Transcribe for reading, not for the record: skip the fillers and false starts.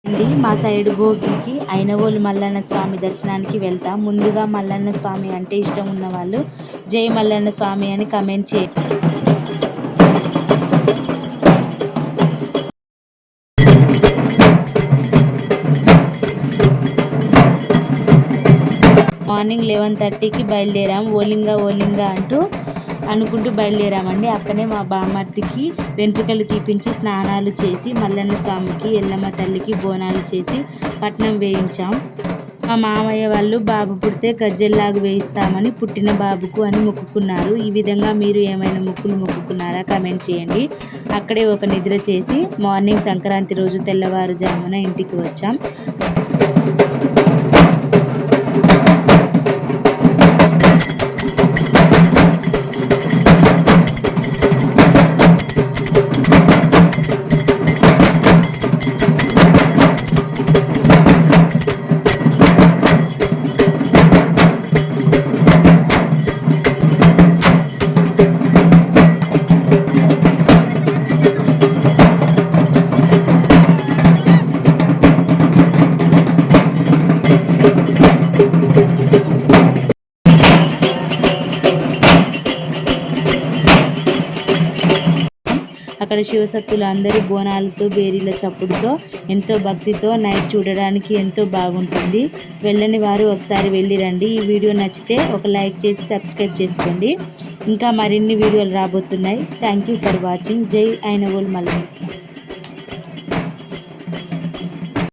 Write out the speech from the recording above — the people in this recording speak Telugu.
అండి మా సైడ్ భోగికి ఐనవోలు మల్లన్న స్వామి దర్శనానికి వెళ్తాం. ముందుగా మల్లన్న స్వామి అంటే ఇష్టం ఉన్న వాళ్ళు జై మల్లన్న స్వామి అని కమెంట్ చేయండి. మార్నింగ్ 11:30కి బయలుదేరాం. ఓలింగా ఓలింగా అనుకుంటూ బయలుదేరామండి. అక్కడే మా బామ్మర్దికి వెంట్రుకలు తీపించి స్నానాలు చేసి మల్లన్న స్వామికి ఎల్లమ్మ తల్లికి బోనాలు చేసి పట్నం వేయించాం. మా మామయ్య వాళ్ళు బాబు పుడితే గజ్జెల్లాగా వేయిస్తామని పుట్టిన బాబుకు అని మొక్కుకున్నారు. ఈ విధంగా మీరు ఏమైనా మొక్కుకున్నారా కమెంట్ చేయండి. అక్కడే ఒక నిద్ర చేసి మార్నింగ్ సంక్రాంతి రోజు తెల్లవారుజామున ఇంటికి వచ్చాం. అక్కడ శివసత్తులు అందరూ బోనాలతో బేరీల చప్పుడుతో ఎంతో భక్తితో నైట్ చూడడానికి ఎంతో బాగుంటుంది. వెళ్ళని వారు ఒకసారి వెళ్ళి రండి. ఈ వీడియో నచ్చితే ఒక లైక్ చేసి సబ్స్క్రైబ్ చేసుకోండి. ఇంకా మరిన్ని వీడియోలు రాబోతున్నాయి. Thank you for watching. జై ఐనవోలు మల్లన్న.